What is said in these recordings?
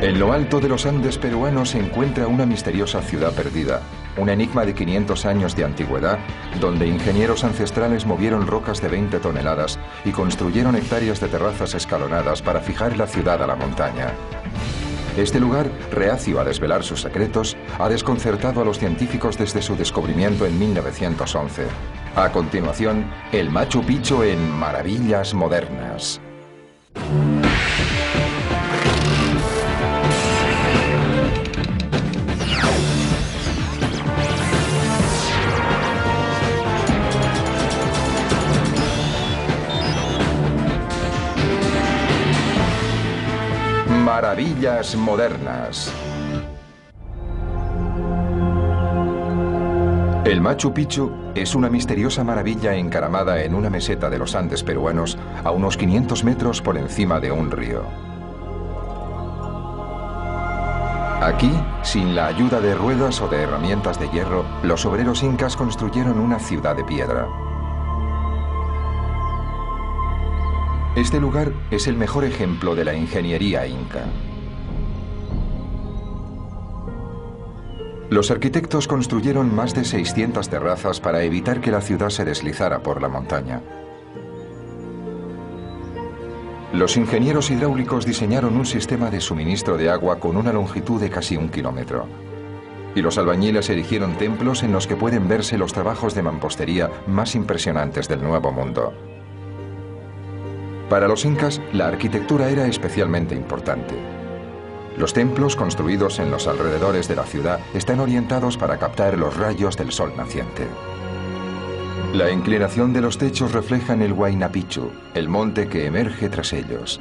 En lo alto de los Andes peruanos se encuentra una misteriosa ciudad perdida, un enigma de 500 años de antigüedad, donde ingenieros ancestrales movieron rocas de 20 toneladas y construyeron hectáreas de terrazas escalonadas para fijar la ciudad a la montaña. Este lugar, reacio a desvelar sus secretos, ha desconcertado a los científicos desde su descubrimiento en 1911. A continuación, el Machu Picchu en Maravillas Modernas. Maravillas Modernas. El Machu Picchu es una misteriosa maravilla encaramada en una meseta de los Andes peruanos a unos 500 metros por encima de un río. Aquí, sin la ayuda de ruedas o de herramientas de hierro, los obreros incas construyeron una ciudad de piedra. Este lugar es el mejor ejemplo de la ingeniería inca. Los arquitectos construyeron más de 600 terrazas para evitar que la ciudad se deslizara por la montaña. Los ingenieros hidráulicos diseñaron un sistema de suministro de agua con una longitud de casi 1 kilómetro. Y los albañiles erigieron templos en los que pueden verse los trabajos de mampostería más impresionantes del Nuevo Mundo. Para los incas, la arquitectura era especialmente importante. Los templos construidos en los alrededores de la ciudad están orientados para captar los rayos del sol naciente. La inclinación de los techos refleja el Huayna Picchu, el monte que emerge tras ellos.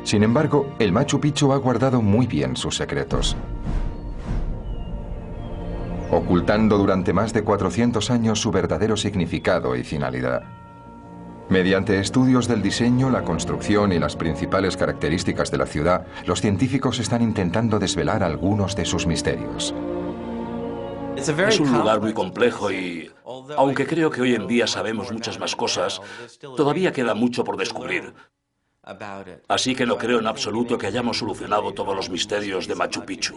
Sin embargo, el Machu Picchu ha guardado muy bien sus secretos, ocultando durante más de 400 años su verdadero significado y finalidad. Mediante estudios del diseño, la construcción y las principales características de la ciudad, los científicos están intentando desvelar algunos de sus misterios. Es un lugar muy complejo y, aunque creo que hoy en día sabemos muchas más cosas, todavía queda mucho por descubrir. Así que no creo en absoluto que hayamos solucionado todos los misterios de Machu Picchu.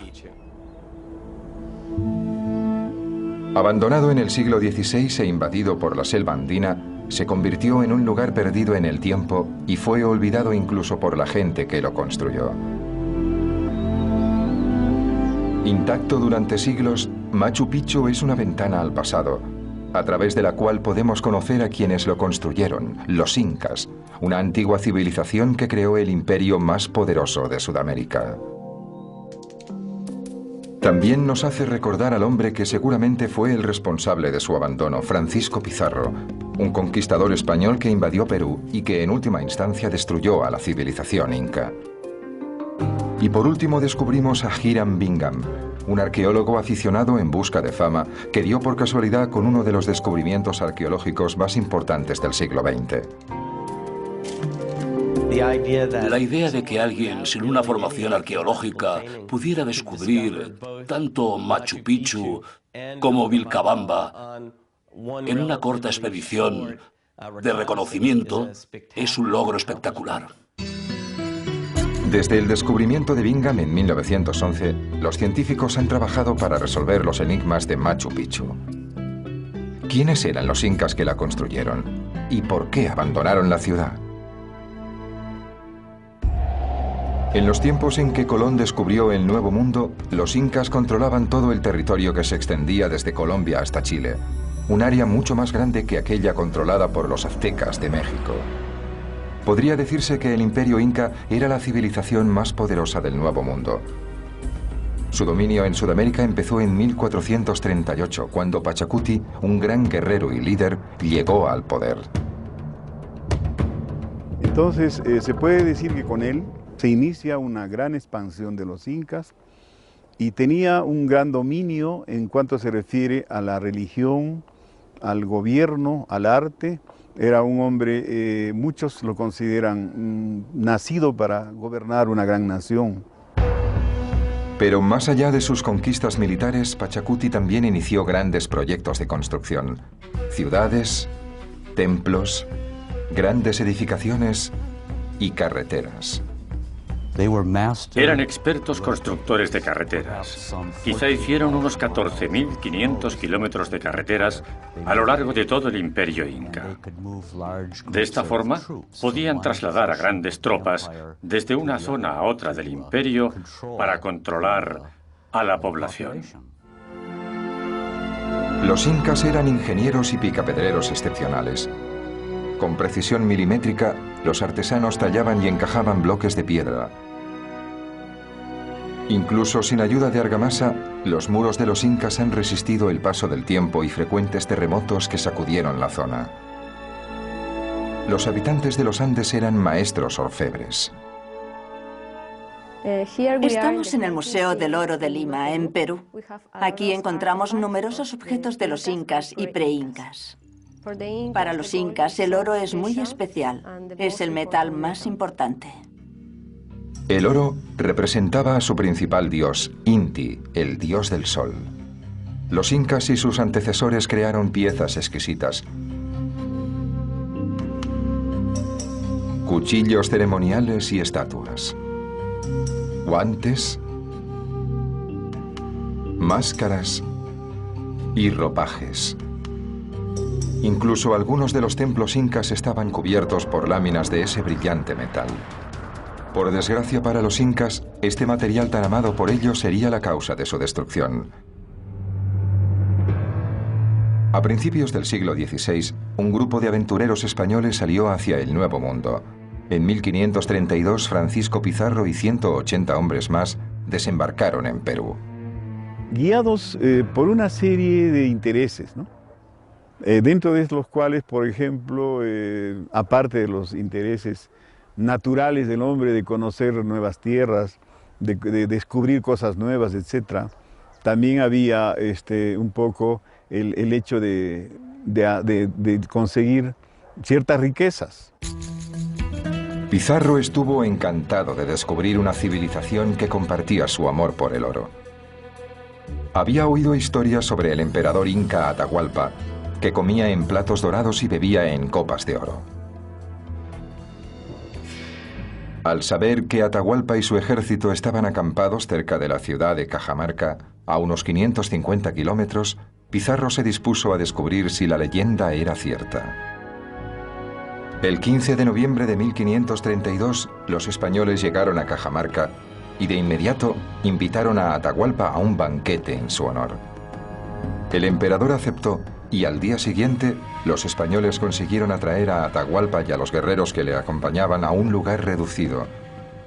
Abandonado en el siglo XVI e invadido por la selva andina, se convirtió en un lugar perdido en el tiempo y fue olvidado incluso por la gente que lo construyó. Intacto durante siglos, Machu Picchu es una ventana al pasado, a través de la cual podemos conocer a quienes lo construyeron, los incas, una antigua civilización que creó el imperio más poderoso de Sudamérica. También nos hace recordar al hombre que seguramente fue el responsable de su abandono, Francisco Pizarro, un conquistador español que invadió Perú y que en última instancia destruyó a la civilización inca. Y por último descubrimos a Hiram Bingham, un arqueólogo aficionado en busca de fama que dio por casualidad con uno de los descubrimientos arqueológicos más importantes del siglo XX. La idea de que alguien sin una formación arqueológica pudiera descubrir tanto Machu Picchu como Vilcabamba en una corta expedición de reconocimiento es un logro espectacular. Desde el descubrimiento de Bingham en 1911, los científicos han trabajado para resolver los enigmas de Machu Picchu. ¿Quiénes eran los incas que la construyeron? ¿Y por qué abandonaron la ciudad? En los tiempos en que Colón descubrió el Nuevo Mundo, los incas controlaban todo el territorio que se extendía desde Colombia hasta Chile, un área mucho más grande que aquella controlada por los aztecas de México. Podría decirse que el imperio inca era la civilización más poderosa del Nuevo Mundo. Su dominio en Sudamérica empezó en 1438, cuando Pachacuti, un gran guerrero y líder, llegó al poder. Entonces, se puede decir que con él se inicia una gran expansión de los incas y tenía un gran dominio en cuanto se refiere a la religión, al gobierno, al arte. Era un hombre, muchos lo consideran nacido para gobernar una gran nación. Pero más allá de sus conquistas militares, Pachacuti también inició grandes proyectos de construcción. Ciudades, templos, grandes edificaciones y carreteras. Eran expertos constructores de carreteras. Quizá hicieron unos 14.500 kilómetros de carreteras a lo largo de todo el imperio inca. De esta forma, podían trasladar a grandes tropas desde una zona a otra del imperio para controlar a la población. Los incas eran ingenieros y picapedreros excepcionales. Con precisión milimétrica, los artesanos tallaban y encajaban bloques de piedra. Incluso sin ayuda de argamasa, los muros de los incas han resistido el paso del tiempo y frecuentes terremotos que sacudieron la zona. Los habitantes de los Andes eran maestros orfebres. Estamos en el Museo del Oro de Lima, en Perú. Aquí encontramos numerosos objetos de los incas y preincas. Para los incas, el oro es muy especial. Es el metal más importante. El oro representaba a su principal dios, Inti, el dios del sol. Los incas y sus antecesores crearon piezas exquisitas. Cuchillos ceremoniales y estatuas. Guantes, máscaras y ropajes. Incluso algunos de los templos incas estaban cubiertos por láminas de ese brillante metal. Por desgracia para los incas, este material tan amado por ellos sería la causa de su destrucción. A principios del siglo XVI, un grupo de aventureros españoles salió hacia el Nuevo Mundo. En 1532, Francisco Pizarro y 180 hombres más desembarcaron en Perú. Guiados por una serie de intereses, ¿no? Dentro de los cuales, por ejemplo, aparte de los intereses naturales del hombre de conocer nuevas tierras, de descubrir cosas nuevas, etc., también había un poco el hecho de conseguir ciertas riquezas. Pizarro estuvo encantado de descubrir una civilización que compartía su amor por el oro. Había oído historias sobre el emperador inca Atahualpa, que comía en platos dorados y bebía en copas de oro. Al saber que Atahualpa y su ejército estaban acampados cerca de la ciudad de Cajamarca, a unos 550 kilómetros, Pizarro se dispuso a descubrir si la leyenda era cierta. El 15 de noviembre de 1532, los españoles llegaron a Cajamarca y de inmediato invitaron a Atahualpa a un banquete en su honor. El emperador aceptó y al día siguiente los españoles consiguieron atraer a Atahualpa y a los guerreros que le acompañaban a un lugar reducido.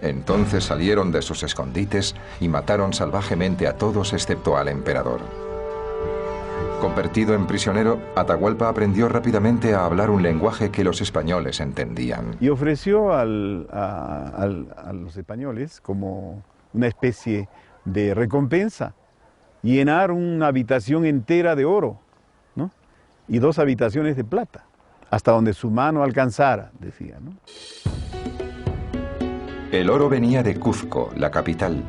Entonces salieron de sus escondites y mataron salvajemente a todos excepto al emperador. Convertido en prisionero, Atahualpa aprendió rápidamente a hablar un lenguaje que los españoles entendían. Y ofreció a los españoles como una especie de recompensa llenar una habitación entera de oro, ¿no? Y 2 habitaciones de plata, hasta donde su mano alcanzara, decía, ¿no? El oro venía de Cuzco, la capital,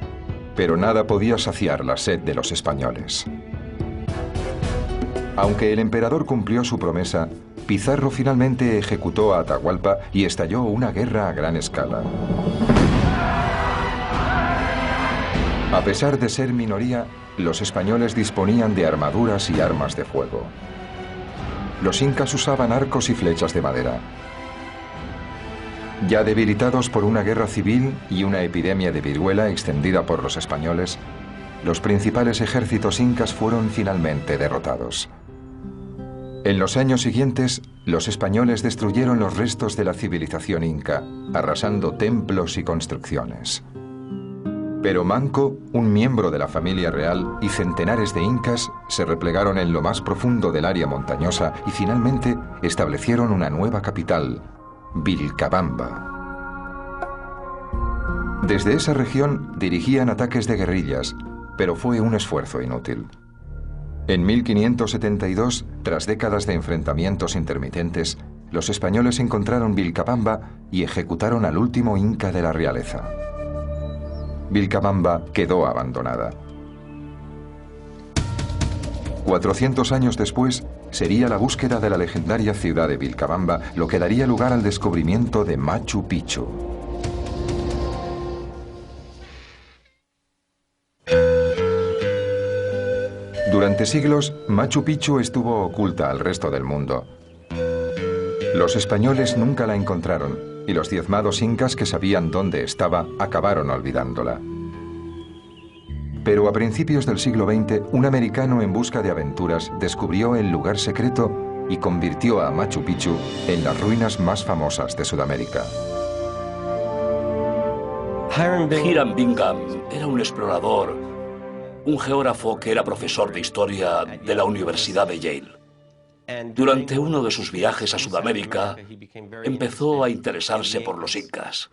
pero nada podía saciar la sed de los españoles. Aunque el emperador cumplió su promesa, Pizarro finalmente ejecutó a Atahualpa y estalló una guerra a gran escala. A pesar de ser minoría, los españoles disponían de armaduras y armas de fuego. Los incas usaban arcos y flechas de madera. Ya debilitados por una guerra civil y una epidemia de viruela extendida por los españoles, los principales ejércitos incas fueron finalmente derrotados. En los años siguientes, los españoles destruyeron los restos de la civilización inca, arrasando templos y construcciones. Pero Manco, un miembro de la familia real, y centenares de incas se replegaron en lo más profundo del área montañosa y finalmente establecieron una nueva capital, Vilcabamba. Desde esa región dirigían ataques de guerrillas, pero fue un esfuerzo inútil. En 1572, tras décadas de enfrentamientos intermitentes, los españoles encontraron Vilcabamba y ejecutaron al último inca de la realeza. Vilcabamba quedó abandonada. 400 años después, sería la búsqueda de la legendaria ciudad de Vilcabamba lo que daría lugar al descubrimiento de Machu Picchu. Durante siglos, Machu Picchu estuvo oculta al resto del mundo. Los españoles nunca la encontraron y los diezmados incas que sabían dónde estaba acabaron olvidándola. Pero a principios del siglo XX, un americano en busca de aventuras descubrió el lugar secreto y convirtió a Machu Picchu en las ruinas más famosas de Sudamérica. Hiram Bingham era un explorador, un geógrafo que era profesor de historia de la Universidad de Yale. Durante uno de sus viajes a Sudamérica, empezó a interesarse por los incas.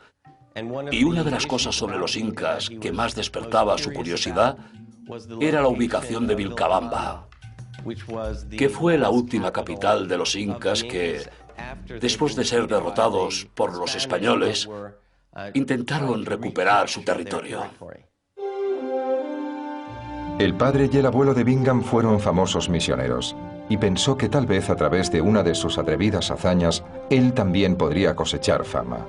Y una de las cosas sobre los incas que más despertaba su curiosidad era la ubicación de Vilcabamba, que fue la última capital de los incas que, después de ser derrotados por los españoles, intentaron recuperar su territorio. El padre y el abuelo de Bingham fueron famosos misioneros y pensó que tal vez a través de una de sus atrevidas hazañas, él también podría cosechar fama.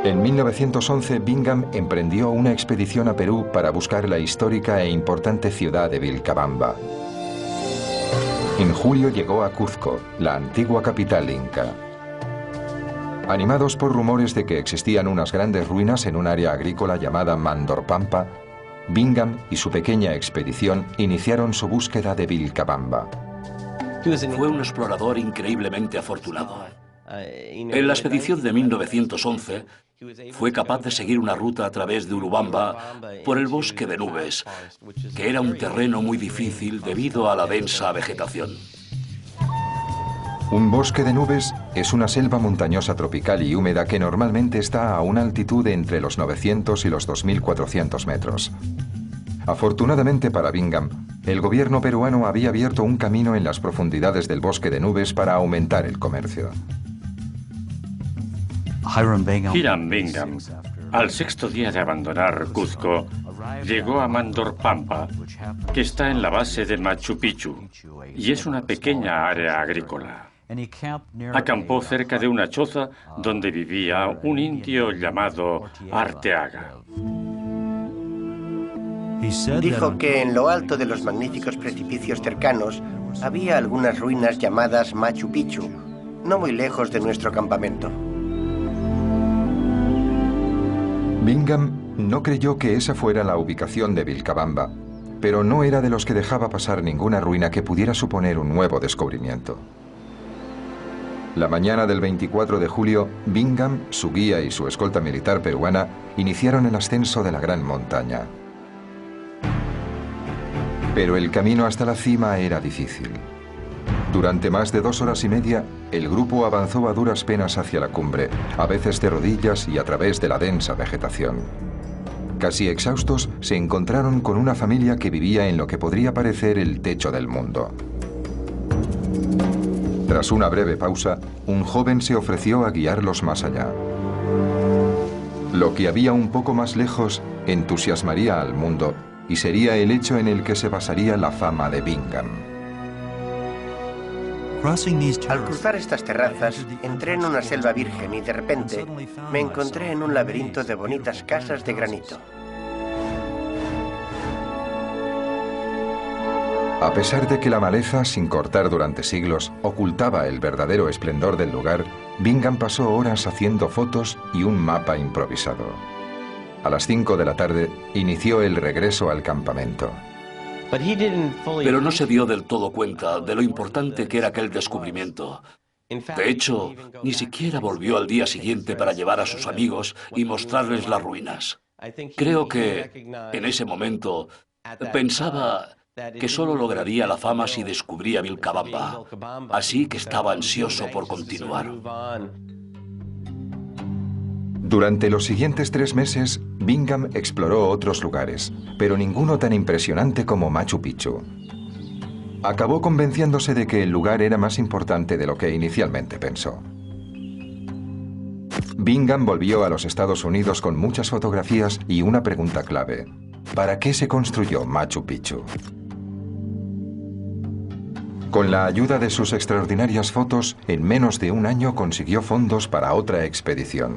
En 1911, Bingham emprendió una expedición a Perú para buscar la histórica e importante ciudad de Vilcabamba. En julio llegó a Cuzco, la antigua capital inca. Animados por rumores de que existían unas grandes ruinas en un área agrícola llamada Mandorpampa, Bingham y su pequeña expedición iniciaron su búsqueda de Vilcabamba. Fue un explorador increíblemente afortunado. En la expedición de 1911, fue capaz de seguir una ruta a través de Urubamba por el bosque de nubes, que era un terreno muy difícil debido a la densa vegetación. Un bosque de nubes es una selva montañosa tropical y húmeda que normalmente está a una altitud de entre los 900 y los 2400 metros. Afortunadamente para Bingham, el gobierno peruano había abierto un camino en las profundidades del bosque de nubes para aumentar el comercio. Hiram Bingham, al sexto día de abandonar Cuzco, llegó a Mandorpampa, que está en la base de Machu Picchu, y es una pequeña área agrícola. Acampó cerca de una choza donde vivía un indio llamado Arteaga. Dijo que en lo alto de los magníficos precipicios cercanos había algunas ruinas llamadas Machu Picchu, no muy lejos de nuestro campamento. Bingham no creyó que esa fuera la ubicación de Vilcabamba, pero no era de los que dejaba pasar ninguna ruina que pudiera suponer un nuevo descubrimiento. La mañana del 24 de julio, Bingham, su guía y su escolta militar peruana iniciaron el ascenso de la gran montaña. Pero el camino hasta la cima era difícil. Durante más de 2 horas y media, el grupo avanzó a duras penas hacia la cumbre, a veces de rodillas y a través de la densa vegetación. Casi exhaustos, se encontraron con una familia que vivía en lo que podría parecer el techo del mundo. Tras una breve pausa, un joven se ofreció a guiarlos más allá. Lo que había un poco más lejos entusiasmaría al mundo y sería el hecho en el que se basaría la fama de Bingham. Al cruzar estas terrazas, entré en una selva virgen y de repente me encontré en un laberinto de bonitas casas de granito. A pesar de que la maleza, sin cortar durante siglos, ocultaba el verdadero esplendor del lugar, Bingham pasó horas haciendo fotos y un mapa improvisado. A las 5 de la tarde, inició el regreso al campamento. Pero no se dio del todo cuenta de lo importante que era aquel descubrimiento. De hecho, ni siquiera volvió al día siguiente para llevar a sus amigos y mostrarles las ruinas. Creo que, en ese momento, pensaba que solo lograría la fama si descubría Vilcabamba, así que estaba ansioso por continuar. Durante los siguientes 3 meses, Bingham exploró otros lugares, pero ninguno tan impresionante como Machu Picchu. Acabó convenciéndose de que el lugar era más importante de lo que inicialmente pensó. Bingham volvió a los Estados Unidos con muchas fotografías y una pregunta clave: ¿para qué se construyó Machu Picchu? Con la ayuda de sus extraordinarias fotos, en menos de un año consiguió fondos para otra expedición.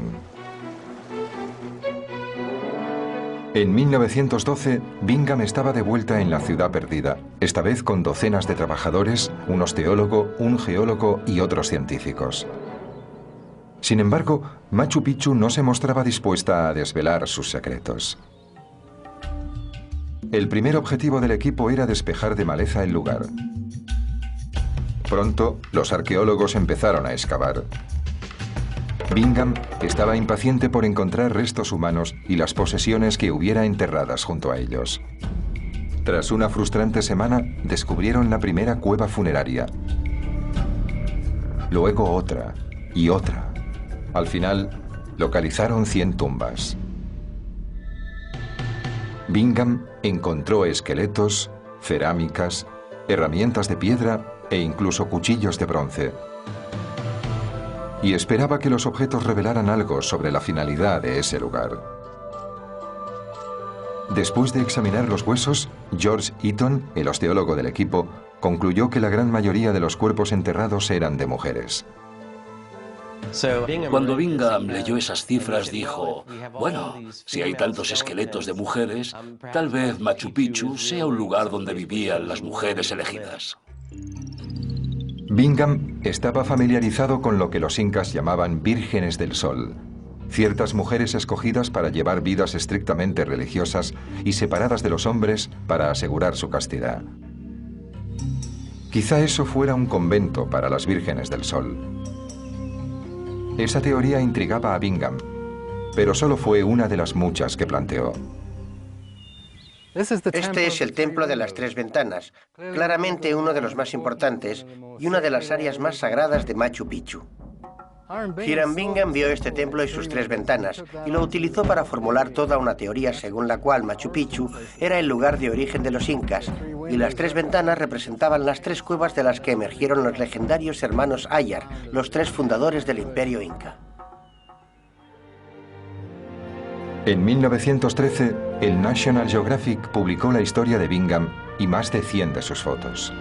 En 1912, Bingham estaba de vuelta en la ciudad perdida, esta vez con docenas de trabajadores, un osteólogo, un geólogo y otros científicos. Sin embargo, Machu Picchu no se mostraba dispuesta a desvelar sus secretos. El primer objetivo del equipo era despejar de maleza el lugar. Pronto, los arqueólogos empezaron a excavar. Bingham estaba impaciente por encontrar restos humanos y las posesiones que hubiera enterradas junto a ellos. Tras una frustrante semana, descubrieron la primera cueva funeraria. Luego otra y otra. Al final, localizaron 100 tumbas. Bingham encontró esqueletos, cerámicas, herramientas de piedra e incluso cuchillos de bronce. Y esperaba que los objetos revelaran algo sobre la finalidad de ese lugar. Después de examinar los huesos, George Eaton, el osteólogo del equipo, concluyó que la gran mayoría de los cuerpos enterrados eran de mujeres. Cuando Bingham leyó esas cifras dijo, bueno, si hay tantos esqueletos de mujeres, tal vez Machu Picchu sea un lugar donde vivían las mujeres elegidas. Bingham estaba familiarizado con lo que los incas llamaban vírgenes del sol, ciertas mujeres escogidas para llevar vidas estrictamente religiosas y separadas de los hombres para asegurar su castidad. Quizá eso fuera un convento para las vírgenes del sol. Esa teoría intrigaba a Bingham, pero solo fue una de las muchas que planteó. Este es el Templo de las Tres Ventanas, claramente uno de los más importantes y una de las áreas más sagradas de Machu Picchu. Hiram Bingham vio este templo y sus tres ventanas y lo utilizó para formular toda una teoría según la cual Machu Picchu era el lugar de origen de los incas y las tres ventanas representaban las tres cuevas de las que emergieron los legendarios hermanos Ayar, los tres fundadores del Imperio Inca. En 1913, el National Geographic publicó la historia de Bingham y más de 100 de sus fotos.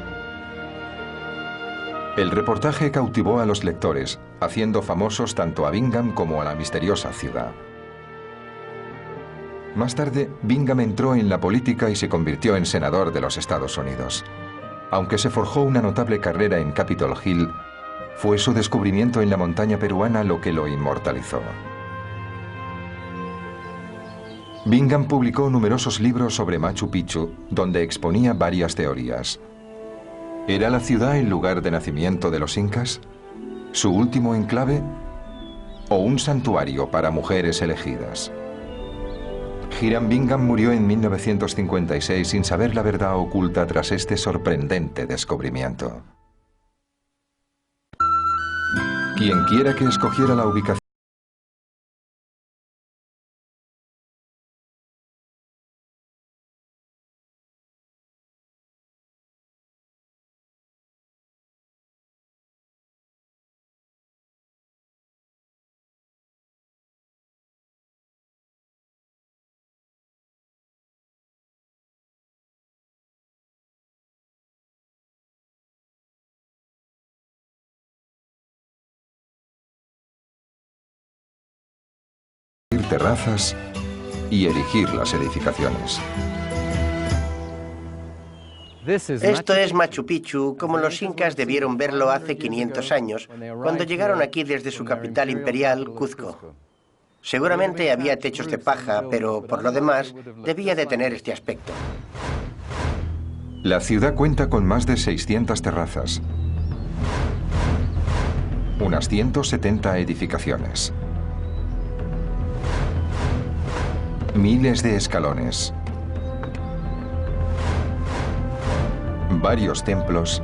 El reportaje cautivó a los lectores, haciendo famosos tanto a Bingham como a la misteriosa ciudad. Más tarde, Bingham entró en la política y se convirtió en senador de los Estados Unidos. Aunque se forjó una notable carrera en Capitol Hill, fue su descubrimiento en la montaña peruana lo que lo inmortalizó. Bingham publicó numerosos libros sobre Machu Picchu, donde exponía varias teorías. ¿Era la ciudad el lugar de nacimiento de los incas? ¿Su último enclave? ¿O un santuario para mujeres elegidas? Hiram Bingham murió en 1956 sin saber la verdad oculta tras este sorprendente descubrimiento. Quien quiera que escogiera la ubicación terrazas y erigir las edificaciones. Esto es Machu Picchu como los incas debieron verlo hace 500 años, cuando llegaron aquí desde su capital imperial, Cuzco. Seguramente había techos de paja, pero por lo demás debía de tener este aspecto. La ciudad cuenta con más de 600 terrazas, unas 170 edificaciones, miles de escalones, varios templos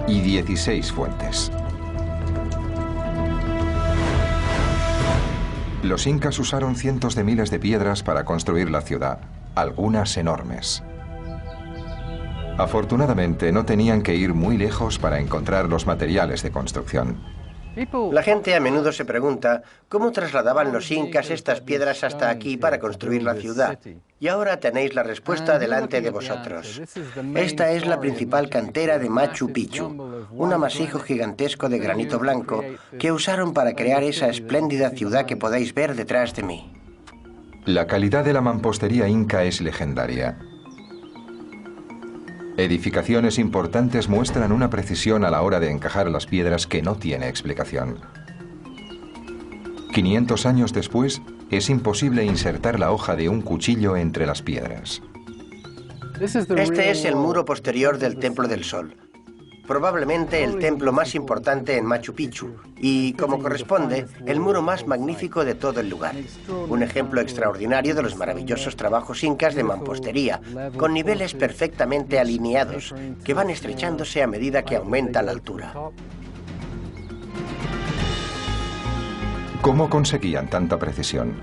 y 16 fuentes. Los incas usaron cientos de miles de piedras para construir la ciudad, algunas enormes. Afortunadamente, no tenían que ir muy lejos para encontrar los materiales de construcción. La gente a menudo se pregunta cómo trasladaban los incas estas piedras hasta aquí para construir la ciudad. Y ahora tenéis la respuesta delante de vosotros. Esta es la principal cantera de Machu Picchu, un amasijo gigantesco de granito blanco que usaron para crear esa espléndida ciudad que podéis ver detrás de mí. La calidad de la mampostería inca es legendaria. Edificaciones importantes muestran una precisión a la hora de encajar las piedras que no tiene explicación. 500 años después, es imposible insertar la hoja de un cuchillo entre las piedras. Este es el muro posterior del Templo del Sol. Probablemente el templo más importante en Machu Picchu y, como corresponde, el muro más magnífico de todo el lugar. Un ejemplo extraordinario de los maravillosos trabajos incas de mampostería, con niveles perfectamente alineados, que van estrechándose a medida que aumenta la altura. ¿Cómo conseguían tanta precisión?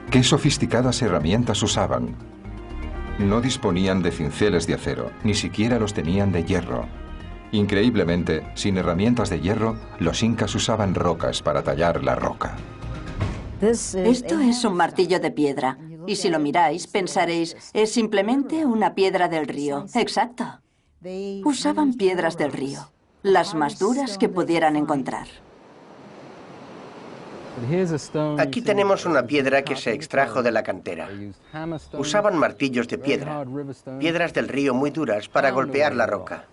¿Qué sofisticadas herramientas usaban? No disponían de cinceles de acero, ni siquiera los tenían de hierro. Increíblemente, sin herramientas de hierro, los incas usaban rocas para tallar la roca. Esto es un martillo de piedra. Y si lo miráis, pensaréis, es simplemente una piedra del río. Exacto. Usaban piedras del río, las más duras que pudieran encontrar. Aquí tenemos una piedra que se extrajo de la cantera. Usaban martillos de piedra, piedras del río muy duras para golpear la roca.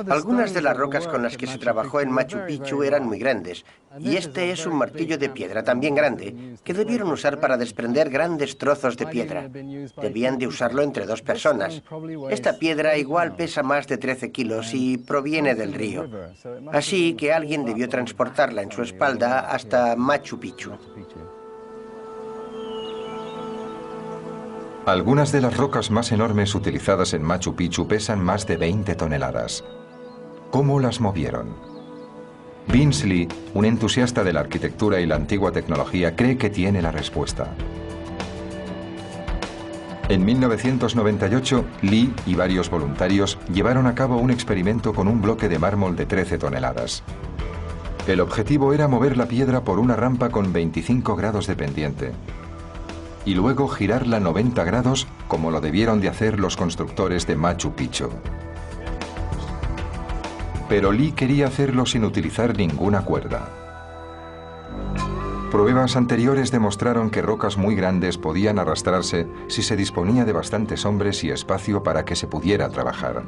Algunas de las rocas con las que se trabajó en Machu Picchu eran muy grandes, y este es un martillo de piedra también grande, que debieron usar para desprender grandes trozos de piedra. Debían de usarlo entre 2 personas. Esta piedra igual pesa más de 13 kilos y proviene del río. Así que alguien debió transportarla en su espalda hasta Machu Picchu. Algunas de las rocas más enormes utilizadas en Machu Picchu pesan más de 20 toneladas. ¿Cómo las movieron? Vince Lee, un entusiasta de la arquitectura y la antigua tecnología, cree que tiene la respuesta. En 1998, Lee y varios voluntarios llevaron a cabo un experimento con un bloque de mármol de 13 toneladas. El objetivo era mover la piedra por una rampa con 25 grados de pendiente y luego girarla 90 grados como lo debieron de hacer los constructores de Machu Picchu. Pero Lee quería hacerlo sin utilizar ninguna cuerda. Pruebas anteriores demostraron que rocas muy grandes podían arrastrarse si se disponía de bastantes hombres y espacio para que se pudiera trabajar.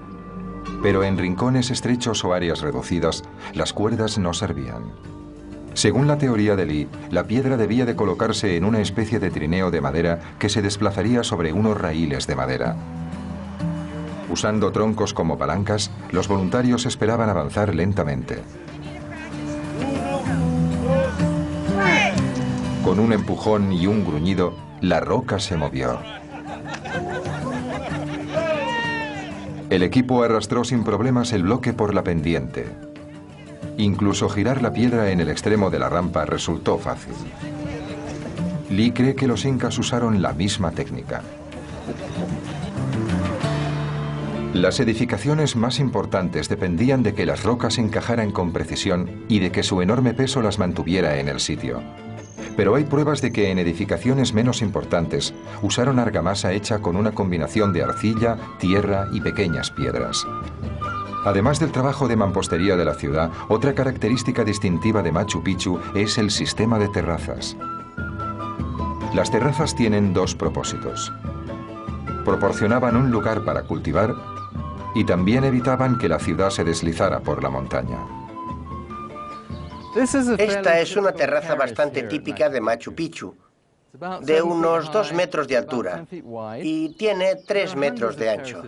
Pero en rincones estrechos o áreas reducidas, las cuerdas no servían. Según la teoría de Lee, la piedra debía de colocarse en una especie de trineo de madera que se desplazaría sobre unos raíles de madera. Usando troncos como palancas, los voluntarios esperaban avanzar lentamente. Con un empujón y un gruñido, la roca se movió. El equipo arrastró sin problemas el bloque por la pendiente. Incluso girar la piedra en el extremo de la rampa resultó fácil. Lee cree que los incas usaron la misma técnica. Las edificaciones más importantes dependían de que las rocas encajaran con precisión y de que su enorme peso las mantuviera en el sitio. Pero hay pruebas de que en edificaciones menos importantes usaron argamasa hecha con una combinación de arcilla, tierra y pequeñas piedras. Además del trabajo de mampostería de la ciudad, otra característica distintiva de Machu Picchu es el sistema de terrazas. Las terrazas tienen 2 propósitos. Proporcionaban un lugar para cultivar y también evitaban que la ciudad se deslizara por la montaña. Esta es una terraza bastante típica de Machu Picchu, de unos 2 metros de altura y tiene 3 metros de ancho.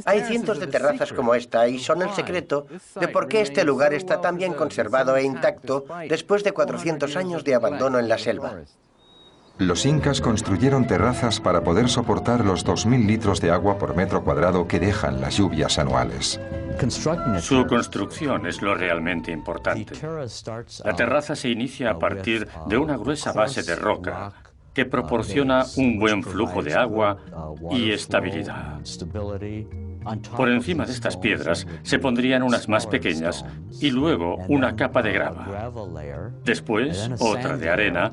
Hay cientos de terrazas como esta y son el secreto de por qué este lugar está tan bien conservado e intacto después de 400 años de abandono en la selva. Los incas construyeron terrazas para poder soportar los 2.000 litros de agua por metro cuadrado que dejan las lluvias anuales. Su construcción es lo realmente importante. La terraza se inicia a partir de una gruesa base de roca que proporciona un buen flujo de agua y estabilidad. Por encima de estas piedras se pondrían unas más pequeñas y luego una capa de grava. Después, otra de arena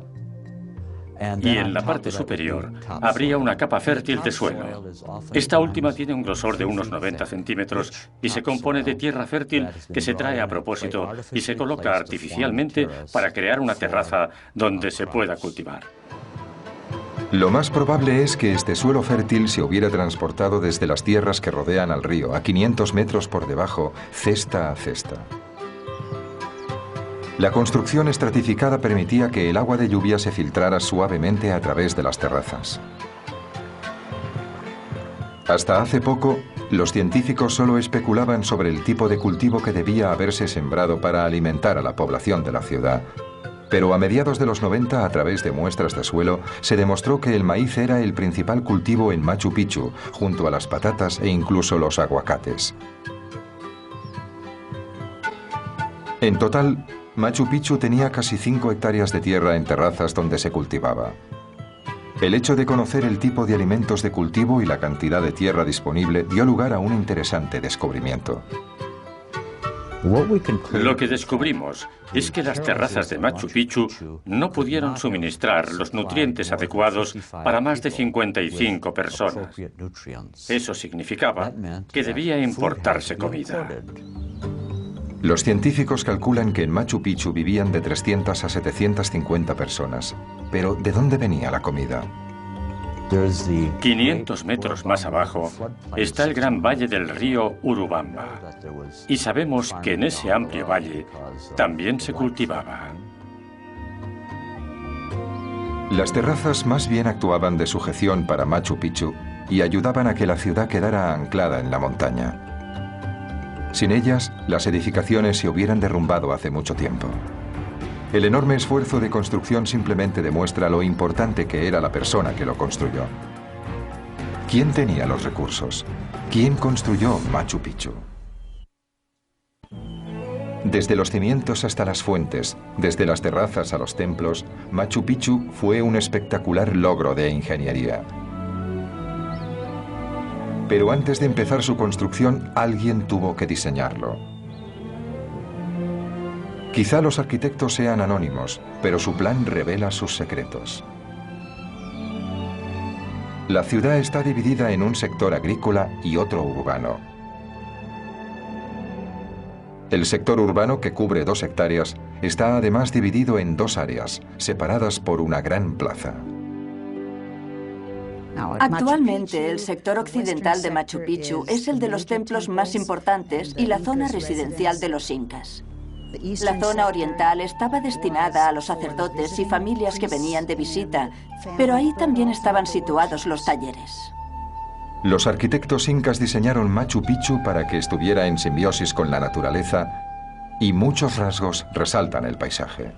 y en la parte superior habría una capa fértil de suelo. Esta última tiene un grosor de unos 90 centímetros y se compone de tierra fértil que se trae a propósito y se coloca artificialmente para crear una terraza donde se pueda cultivar. Lo más probable es que este suelo fértil se hubiera transportado desde las tierras que rodean al río, a 500 metros por debajo, cesta a cesta. La construcción estratificada permitía que el agua de lluvia se filtrara suavemente a través de las terrazas. Hasta hace poco, los científicos solo especulaban sobre el tipo de cultivo que debía haberse sembrado para alimentar a la población de la ciudad. Pero a mediados de los 90, a través de muestras de suelo, se demostró que el maíz era el principal cultivo en Machu Picchu, junto a las patatas e incluso los aguacates. En total, Machu Picchu tenía casi 5 hectáreas de tierra en terrazas donde se cultivaba. El hecho de conocer el tipo de alimentos de cultivo y la cantidad de tierra disponible dio lugar a un interesante descubrimiento. Lo que descubrimos es que las terrazas de Machu Picchu no pudieron suministrar los nutrientes adecuados para más de 55 personas. Eso significaba que debía importarse comida. Los científicos calculan que en Machu Picchu vivían de 300 a 750 personas. Pero, ¿de dónde venía la comida? 500 metros más abajo está el gran valle del río Urubamba. Y sabemos que en ese amplio valle también se cultivaba. Las terrazas más bien actuaban de sujeción para Machu Picchu y ayudaban a que la ciudad quedara anclada en la montaña. Sin ellas, las edificaciones se hubieran derrumbado hace mucho tiempo. El enorme esfuerzo de construcción simplemente demuestra lo importante que era la persona que lo construyó. ¿Quién tenía los recursos? ¿Quién construyó Machu Picchu? Desde los cimientos hasta las fuentes, desde las terrazas a los templos, Machu Picchu fue un espectacular logro de ingeniería. Pero antes de empezar su construcción, alguien tuvo que diseñarlo. Quizá los arquitectos sean anónimos, pero su plan revela sus secretos. La ciudad está dividida en un sector agrícola y otro urbano. El sector urbano, que cubre 2 hectáreas, está además dividido en 2 áreas, separadas por una gran plaza. Actualmente, el sector occidental de Machu Picchu es el de los templos más importantes y la zona residencial de los incas. La zona oriental estaba destinada a los sacerdotes y familias que venían de visita, pero ahí también estaban situados los talleres. Los arquitectos incas diseñaron Machu Picchu para que estuviera en simbiosis con la naturaleza y muchos rasgos resaltan el paisaje.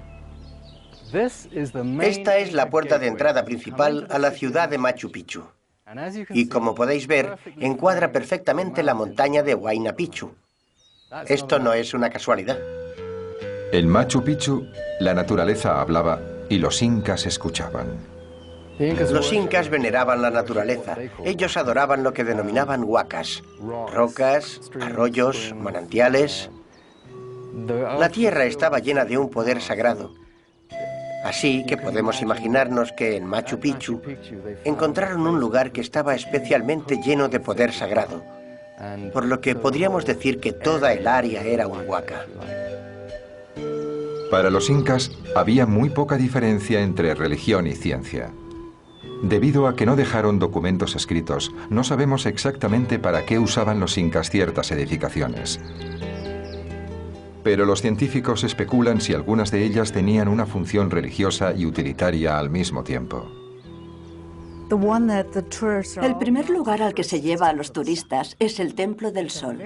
Esta es la puerta de entrada principal a la ciudad de Machu Picchu. Y como podéis ver, encuadra perfectamente la montaña de Huayna Picchu. Esto no es una casualidad. En Machu Picchu, la naturaleza hablaba y los incas escuchaban. Los incas veneraban la naturaleza. Ellos adoraban lo que denominaban huacas, rocas, arroyos, manantiales. La tierra estaba llena de un poder sagrado. Así que podemos imaginarnos que en Machu Picchu encontraron un lugar que estaba especialmente lleno de poder sagrado, por lo que podríamos decir que toda el área era un huaca. Para los incas había muy poca diferencia entre religión y ciencia. Debido a que no dejaron documentos escritos, no sabemos exactamente para qué usaban los incas ciertas edificaciones. Pero los científicos especulan si algunas de ellas tenían una función religiosa y utilitaria al mismo tiempo. El primer lugar al que se lleva a los turistas es el Templo del Sol.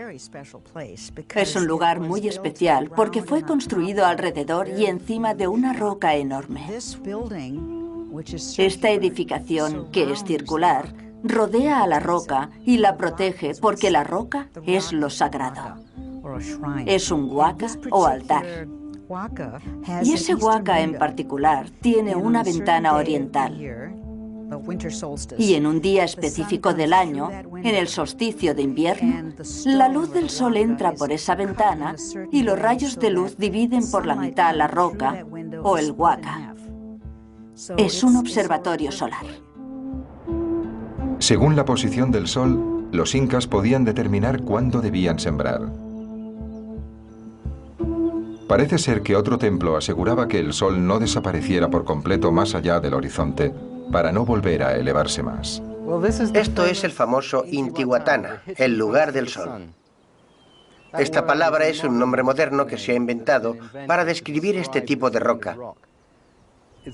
Es un lugar muy especial porque fue construido alrededor y encima de una roca enorme. Esta edificación, que es circular, rodea a la roca y la protege porque la roca es lo sagrado. Es un huaca o altar. Y ese huaca en particular tiene una ventana oriental. Y en un día específico del año, en el solsticio de invierno, la luz del sol entra por esa ventana y los rayos de luz dividen por la mitad la roca o el huaca. Es un observatorio solar. Según la posición del sol, los incas podían determinar cuándo debían sembrar. Parece ser que otro templo aseguraba que el sol no desapareciera por completo más allá del horizonte, para no volver a elevarse más. Esto es el famoso Intihuatana, el lugar del sol. Esta palabra es un nombre moderno que se ha inventado para describir este tipo de roca.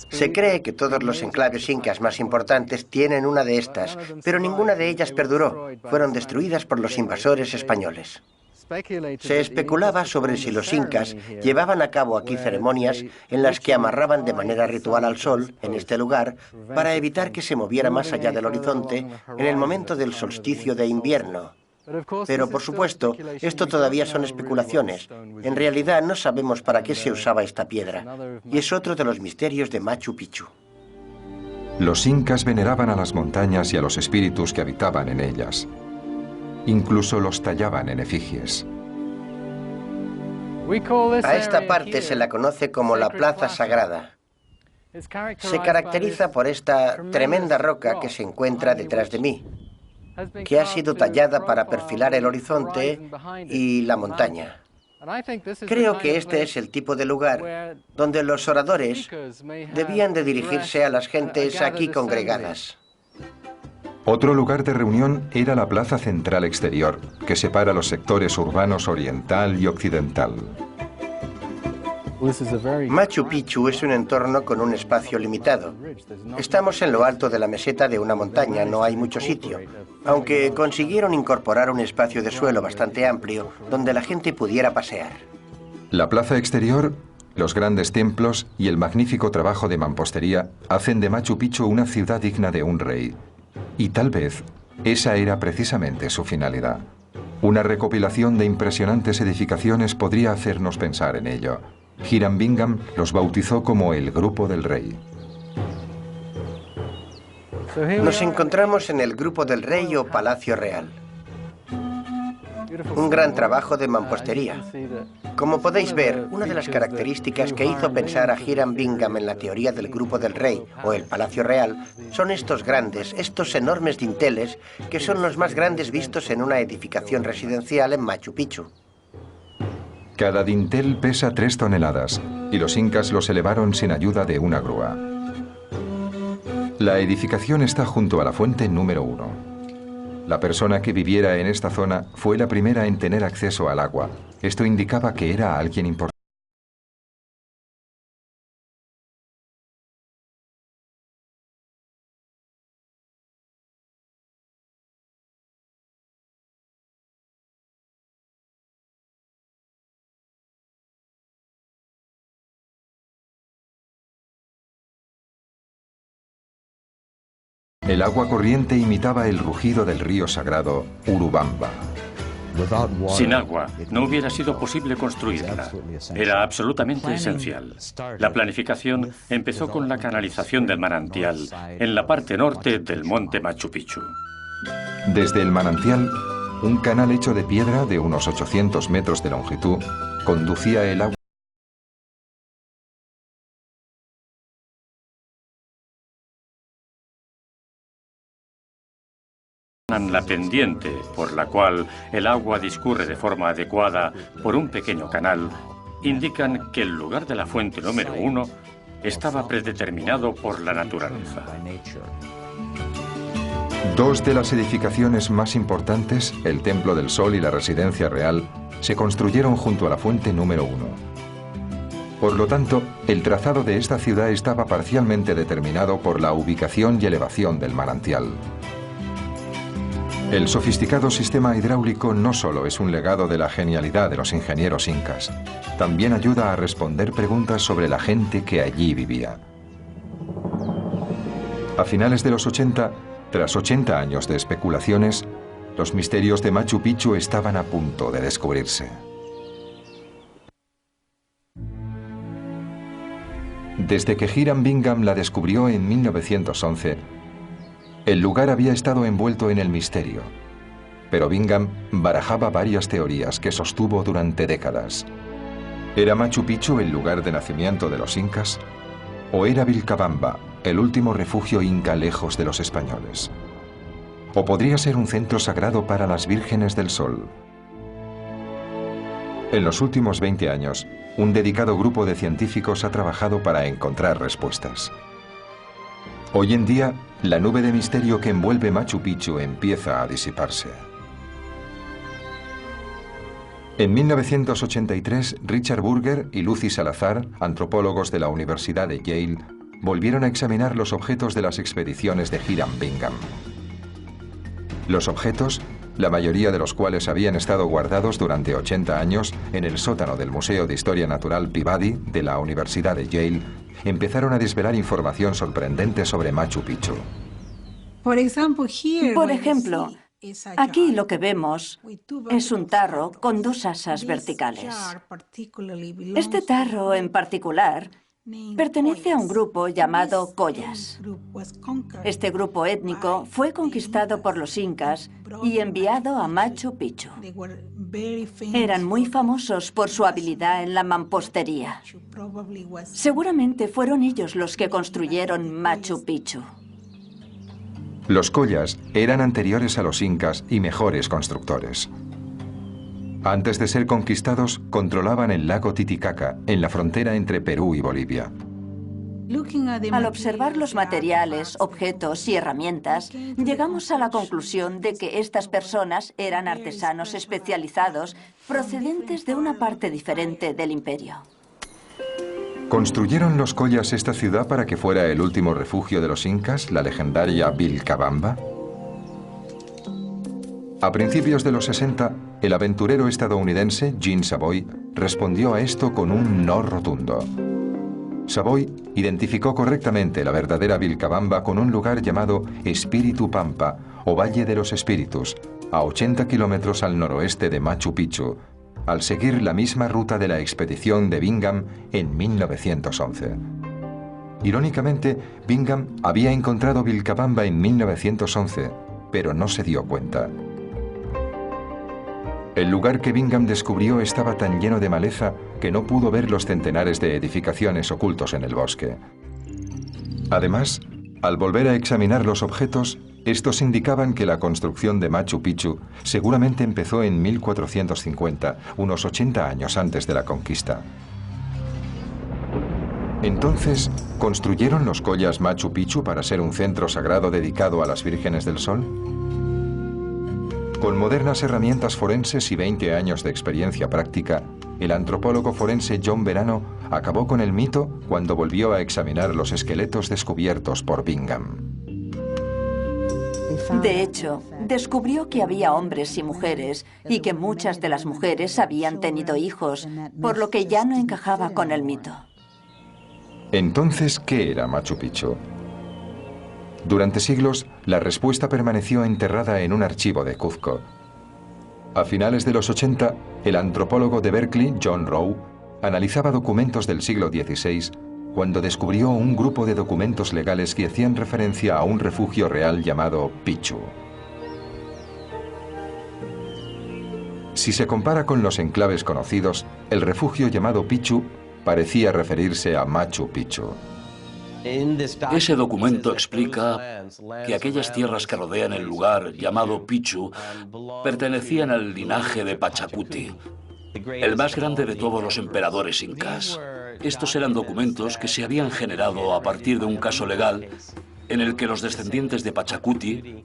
Se cree que todos los enclaves incas más importantes tienen una de estas, pero ninguna de ellas perduró. Fueron destruidas por los invasores españoles. Se especulaba sobre si los incas llevaban a cabo aquí ceremonias en las que amarraban de manera ritual al sol, en este lugar, para evitar que se moviera más allá del horizonte en el momento del solsticio de invierno. Pero, por supuesto, esto todavía son especulaciones. En realidad no sabemos para qué se usaba esta piedra, y es otro de los misterios de Machu Picchu. Los incas veneraban a las montañas y a los espíritus que habitaban en ellas. Incluso los tallaban en efigies. A esta parte se la conoce como la Plaza Sagrada. Se caracteriza por esta tremenda roca que se encuentra detrás de mí, que ha sido tallada para perfilar el horizonte y la montaña. Creo que este es el tipo de lugar donde los oradores debían de dirigirse a las gentes aquí congregadas. Otro lugar de reunión era la plaza central exterior, que separa los sectores urbanos oriental y occidental. Machu Picchu es un entorno con un espacio limitado. Estamos en lo alto de la meseta de una montaña, no hay mucho sitio, aunque consiguieron incorporar un espacio de suelo bastante amplio donde la gente pudiera pasear. La plaza exterior, los grandes templos y el magnífico trabajo de mampostería hacen de Machu Picchu una ciudad digna de un rey. Y tal vez esa era precisamente su finalidad. Una recopilación de impresionantes edificaciones podría hacernos pensar en ello. Hiram Bingham los bautizó como el Grupo del Rey. Nos encontramos en el Grupo del Rey o Palacio Real. Un gran trabajo de mampostería. Como podéis ver, una de las características que hizo pensar a Hiram Bingham en la teoría del Grupo del Rey o el Palacio Real son estos grandes, estos enormes dinteles que son los más grandes vistos en una edificación residencial en Machu Picchu. Cada dintel pesa 3 toneladas y los incas los elevaron sin ayuda de una grúa. La edificación está junto a la fuente número 1. La persona que viviera en esta zona fue la primera en tener acceso al agua. Esto indicaba que era alguien importante. El agua corriente imitaba el rugido del río sagrado Urubamba. Sin agua no hubiera sido posible construirla. Era absolutamente esencial. La planificación empezó con la canalización del manantial en la parte norte del monte Machu Picchu. Desde el manantial, un canal hecho de piedra de unos 800 metros de longitud conducía el agua La pendiente por la cual el agua discurre de forma adecuada por un pequeño canal indican que el lugar de la fuente número 1 estaba predeterminado por la naturaleza. 2 de las edificaciones más importantes, el Templo del Sol y la Residencia Real, se construyeron junto a la fuente número 1. Por lo tanto, el trazado de esta ciudad estaba parcialmente determinado por la ubicación y elevación del manantial. El sofisticado sistema hidráulico no solo es un legado de la genialidad de los ingenieros incas, también ayuda a responder preguntas sobre la gente que allí vivía. A finales de los 80, tras 80 años de especulaciones, los misterios de Machu Picchu estaban a punto de descubrirse. Desde que Hiram Bingham la descubrió en 1911, el lugar había estado envuelto en el misterio, pero Bingham barajaba varias teorías que sostuvo durante décadas. ¿Era Machu Picchu el lugar de nacimiento de los incas? ¿O era Vilcabamba el último refugio inca lejos de los españoles? ¿O podría ser un centro sagrado para las vírgenes del sol? En los últimos 20 años, un dedicado grupo de científicos ha trabajado para encontrar respuestas. Hoy en día, la nube de misterio que envuelve Machu Picchu empieza a disiparse. En 1983, Richard Burger y Lucy Salazar, antropólogos de la Universidad de Yale, volvieron a examinar los objetos de las expediciones de Hiram Bingham. Los objetos, la mayoría de los cuales habían estado guardados durante 80 años en el sótano del Museo de Historia Natural Peabody de la Universidad de Yale, empezaron a desvelar información sorprendente sobre Machu Picchu. Por ejemplo, aquí lo que vemos es un tarro con dos asas verticales. Este tarro en particular pertenece a un grupo llamado Collas. Este grupo étnico fue conquistado por los incas y enviado a Machu Picchu. Eran muy famosos por su habilidad en la mampostería. Seguramente fueron ellos los que construyeron Machu Picchu. Los Collas eran anteriores a los incas y mejores constructores. Antes de ser conquistados, controlaban el lago Titicaca, en la frontera entre Perú y Bolivia. Al observar los materiales, objetos y herramientas, llegamos a la conclusión de que estas personas eran artesanos especializados procedentes de una parte diferente del imperio. ¿Construyeron los Collas esta ciudad para que fuera el último refugio de los incas, la legendaria Vilcabamba? A principios de los 60, el aventurero estadounidense Jean Savoy respondió a esto con un no rotundo. Savoy identificó correctamente la verdadera Vilcabamba con un lugar llamado Espíritu Pampa o Valle de los Espíritus, a 80 kilómetros al noroeste de Machu Picchu, al seguir la misma ruta de la expedición de Bingham en 1911. Irónicamente, Bingham había encontrado Vilcabamba en 1911, pero no se dio cuenta. El lugar que Bingham descubrió estaba tan lleno de maleza que no pudo ver los centenares de edificaciones ocultos en el bosque. Además, al volver a examinar los objetos, estos indicaban que la construcción de Machu Picchu seguramente empezó en 1450, unos 80 años antes de la conquista. Entonces, ¿construyeron los Collas Machu Picchu para ser un centro sagrado dedicado a las vírgenes del sol? Con modernas herramientas forenses y 20 años de experiencia práctica, el antropólogo forense John Verano acabó con el mito cuando volvió a examinar los esqueletos descubiertos por Bingham. De hecho, descubrió que había hombres y mujeres y que muchas de las mujeres habían tenido hijos, por lo que ya no encajaba con el mito. Entonces, ¿qué era Machu Picchu? Durante siglos, la respuesta permaneció enterrada en un archivo de Cuzco. A finales de los 80, el antropólogo de Berkeley, John Rowe, analizaba documentos del siglo XVI cuando descubrió un grupo de documentos legales que hacían referencia a un refugio real llamado Picchu. Si se compara con los enclaves conocidos, el refugio llamado Picchu parecía referirse a Machu Picchu. Ese documento explica que aquellas tierras que rodean el lugar llamado Picchu pertenecían al linaje de Pachacuti, el más grande de todos los emperadores incas. Estos eran documentos que se habían generado a partir de un caso legal en el que los descendientes de Pachacuti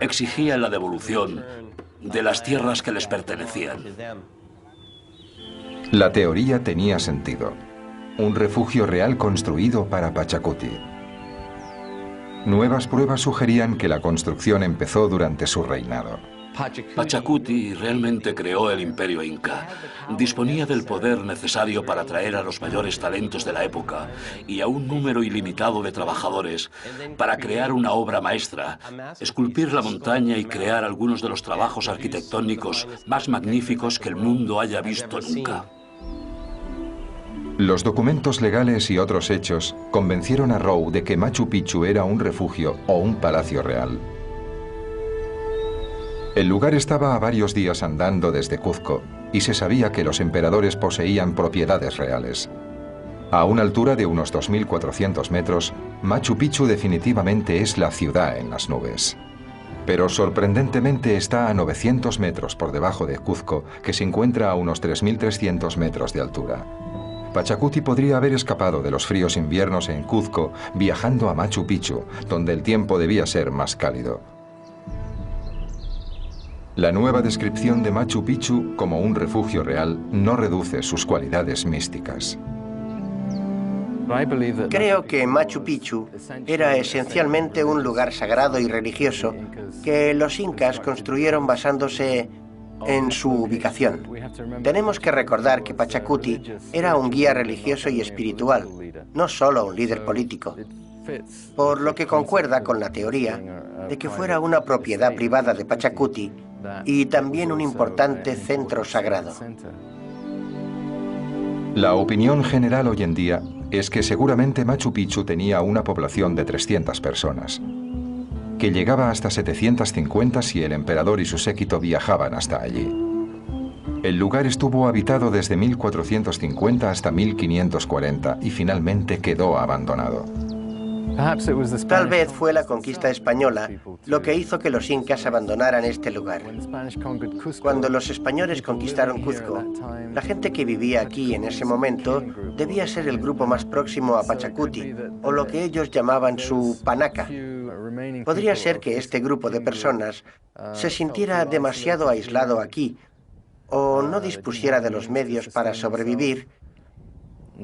exigían la devolución de las tierras que les pertenecían. La teoría tenía sentido. Un refugio real construido para Pachacuti. Nuevas pruebas sugerían que la construcción empezó durante su reinado. Pachacuti realmente creó el imperio inca. Disponía del poder necesario para atraer a los mayores talentos de la época y a un número ilimitado de trabajadores para crear una obra maestra, esculpir la montaña y crear algunos de los trabajos arquitectónicos más magníficos que el mundo haya visto nunca. Los documentos legales y otros hechos convencieron a Rowe de que Machu Picchu era un refugio o un palacio real. El lugar estaba a varios días andando desde Cuzco y se sabía que los emperadores poseían propiedades reales. A una altura de unos 2.400 metros, Machu Picchu definitivamente es la ciudad en las nubes. Pero sorprendentemente está a 900 metros por debajo de Cuzco, que se encuentra a unos 3.300 metros de altura. Pachacuti podría haber escapado de los fríos inviernos en Cuzco viajando a Machu Picchu, donde el tiempo debía ser más cálido. La nueva descripción de Machu Picchu como un refugio real no reduce sus cualidades místicas. Creo que Machu Picchu era esencialmente un lugar sagrado y religioso que los incas construyeron basándose en su ubicación. Tenemos que recordar que Pachacuti era un guía religioso y espiritual, no solo un líder político, por lo que concuerda con la teoría de que fuera una propiedad privada de Pachacuti y también un importante centro sagrado. La opinión general hoy en día es que seguramente Machu Picchu tenía una población de 300 personas, que llegaba hasta 750 si el emperador y su séquito viajaban hasta allí. El lugar estuvo habitado desde 1450 hasta 1540 y finalmente quedó abandonado. Tal vez fue la conquista española lo que hizo que los incas abandonaran este lugar. Cuando los españoles conquistaron Cuzco, la gente que vivía aquí en ese momento debía ser el grupo más próximo a Pachacuti, o lo que ellos llamaban su panaca. Podría ser que este grupo de personas se sintiera demasiado aislado aquí, o no dispusiera de los medios para sobrevivir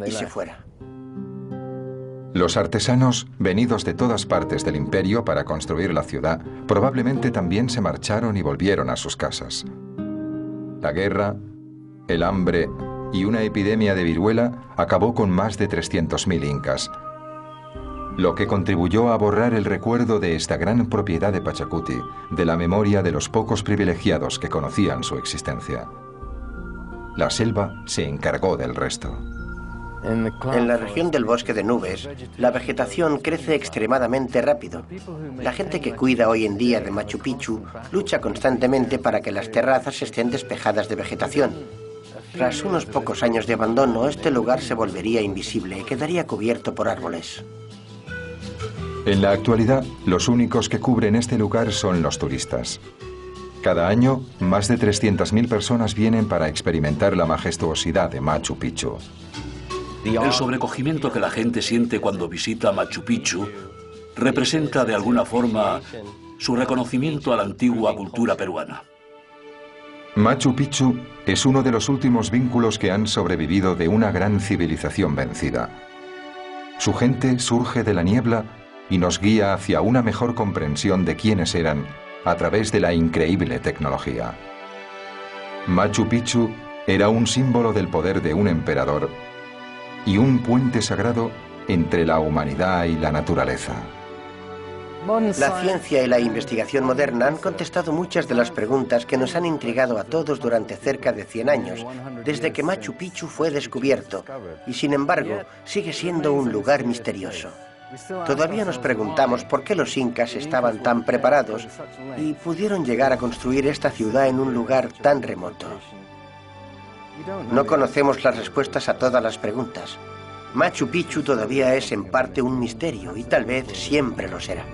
y se fuera. Los artesanos, venidos de todas partes del imperio para construir la ciudad, probablemente también se marcharon y volvieron a sus casas. La guerra, el hambre y una epidemia de viruela acabó con más de 300.000 incas, lo que contribuyó a borrar el recuerdo de esta gran propiedad de Pachacuti, de la memoria de los pocos privilegiados que conocían su existencia. La selva se encargó del resto. En la región del bosque de nubes, la vegetación crece extremadamente rápido. La gente que cuida hoy en día de Machu Picchu lucha constantemente para que las terrazas estén despejadas de vegetación. Tras unos pocos años de abandono, este lugar se volvería invisible y quedaría cubierto por árboles. En la actualidad, los únicos que cubren este lugar son los turistas. Cada año, más de 300.000 personas vienen para experimentar la majestuosidad de Machu Picchu. El sobrecogimiento que la gente siente cuando visita Machu Picchu representa de alguna forma su reconocimiento a la antigua cultura peruana. Machu Picchu es uno de los últimos vínculos que han sobrevivido de una gran civilización vencida. Su gente surge de la niebla y nos guía hacia una mejor comprensión de quiénes eran a través de la increíble tecnología. Machu Picchu era un símbolo del poder de un emperador y un puente sagrado entre la humanidad y la naturaleza. La ciencia y la investigación moderna han contestado muchas de las preguntas que nos han intrigado a todos durante cerca de 100 años, desde que Machu Picchu fue descubierto, y sin embargo sigue siendo un lugar misterioso. Todavía nos preguntamos por qué los incas estaban tan preparados y pudieron llegar a construir esta ciudad en un lugar tan remoto. No conocemos las respuestas a todas las preguntas. Machu Picchu todavía es en parte un misterio y tal vez siempre lo será.